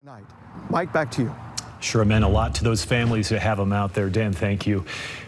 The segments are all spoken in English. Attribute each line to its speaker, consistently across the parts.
Speaker 1: Night. Mike, back to you.
Speaker 2: Sure meant a lot to those families who have them out there. Dan, thank you.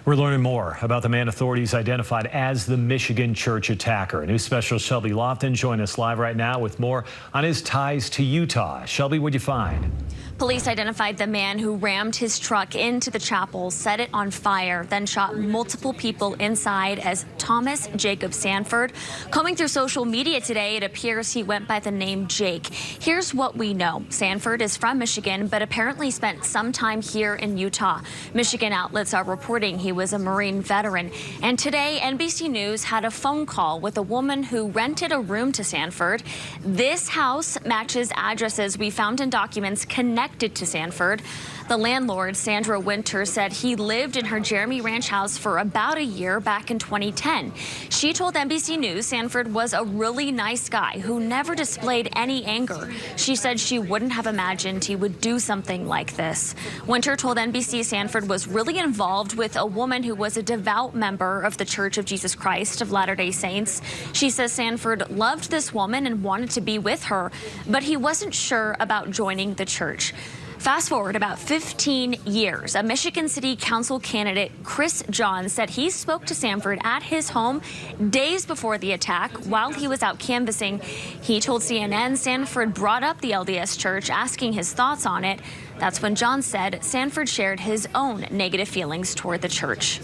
Speaker 2: We're learning more about the man authorities identified as the Michigan church attacker. News specialist Shelby Lofton joins us live right now with more on his ties to Utah. Shelby, what'd you find?
Speaker 3: Police identified the man who rammed his truck into the chapel, set it on fire, then shot multiple people inside as Thomas Jacob Sanford. Combing through social media today, it appears he went by the name Jake. Here's what we know. Sanford is from Michigan, but apparently spent some time here in Utah. Michigan outlets are reporting he was a Marine veteran. And today, NBC News had a phone call with a woman who rented a room to Sanford. This house matches addresses we found in documents connected to Sanford. The landlord, Sandra Winter, said he lived in her Jeremy Ranch house for about a year back in 2010. She told NBC News Sanford was a really nice guy who never displayed any anger. She said she wouldn't have imagined he would do something like this. Winter told NBC Sanford was really involved with a woman who was a devout member of the Church of Jesus Christ of Latter-day Saints. She says Sanford loved this woman and wanted to be with her, but he wasn't sure about joining the church. Fast forward about 15 years, a Michigan City Council candidate, Chris Johns, said he spoke to Sanford at his home days before the attack while he was out canvassing. He told CNN Sanford brought up the LDS Church, asking his thoughts on it. That's when Johns said Sanford shared his own negative feelings toward the church.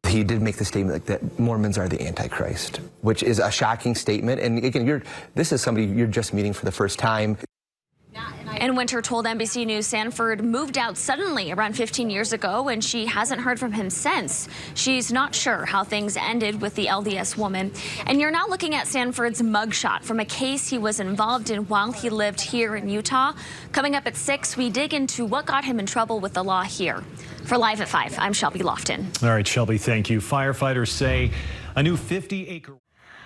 Speaker 4: He did make the statement that Mormons are the Antichrist, which is a shocking statement. And again, this is somebody you're just meeting for the first time.
Speaker 3: And Winter told NBC News Sanford moved out suddenly around 15 years ago, and she hasn't heard from him since. She's not sure how things ended with the LDS woman. And you're now looking at Sanford's mugshot from a case he was involved in while he lived here in Utah. Coming up at 6, we dig into what got him in trouble with the law here. For Live at 5, I'm Shelby Lofton.
Speaker 2: All right, Shelby, thank you. Firefighters say a new 50-acre...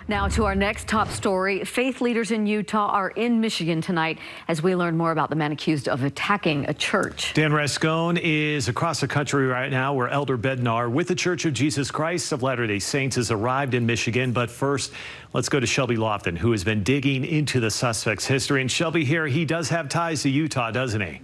Speaker 5: Now to our next top story. Faith leaders in Utah are in Michigan tonight as we learn more about the man accused of attacking a church.
Speaker 2: Dan Rascone is across the country right now where Elder Bednar with the Church of Jesus Christ of Latter-day Saints has arrived in Michigan. But first, let's go to Shelby Lofton, who has been digging into the suspect's history. And Shelby, here, he does have ties to Utah, doesn't he?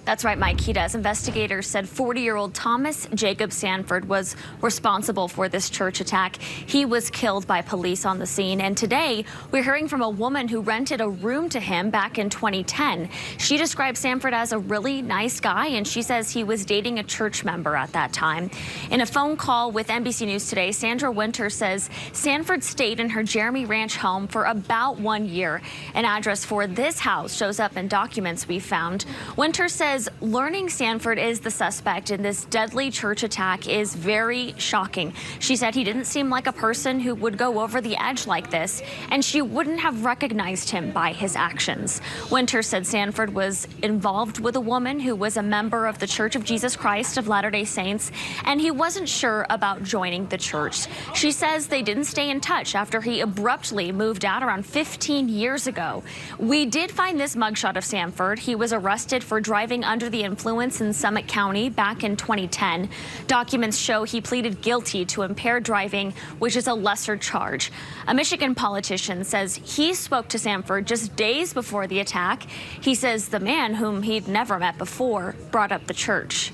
Speaker 3: That's right, Mike, he does. Investigators said 40-year-old Thomas Jacob Sanford was responsible for this church attack. He was killed by police on the scene. And today, we're hearing from a woman who rented a room to him back in 2010. She described Sanford as a really nice guy, and she says he was dating a church member at that time. In a phone call with NBC News today, Sandra Winter says Sanford stayed in her Jeremy Ranch home for about 1 year. An address for this house shows up in documents we found. Winter says learning Sanford is the suspect in this deadly church attack is very shocking. She said he didn't seem like a person who would go over the edge like this, and she wouldn't have recognized him by his actions. Winter said Sanford was involved with a woman who was a member of the Church of Jesus Christ of Latter-day Saints, and he wasn't sure about joining the church. She says they didn't stay in touch after he abruptly moved out around 15 years ago. We did find this mugshot of Sanford. He was arrested for driving under the influence in Summit County back in 2010. Documents show he pleaded guilty to impaired driving, which is a lesser charge. A Michigan politician says he spoke to Sanford just days before the attack. He says the man, whom he'd never met before, brought up the church.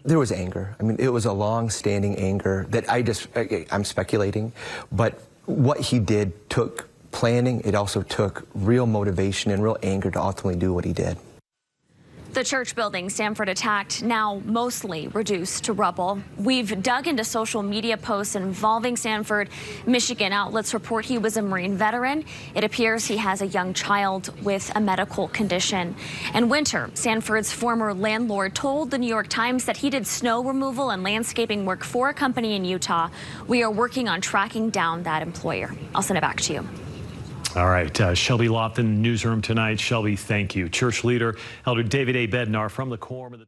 Speaker 4: There was anger. I mean, it was a long-standing anger that I'm speculating, but what he did took planning. It also took real motivation and real anger to ultimately do what he did.
Speaker 3: The church building Sanford attacked, now mostly reduced to rubble. We've dug into social media posts involving Sanford. Michigan outlets report he was a Marine veteran. It appears he has a young child with a medical condition. And Winter, Sanford's former landlord, told the New York Times that he did snow removal and landscaping work for a company in Utah. We are working on tracking down that employer. I'll send it back to you.
Speaker 2: All right, Shelby Lofton, newsroom tonight. Shelby, thank you. Church leader Elder David A. Bednar from the Quorum of the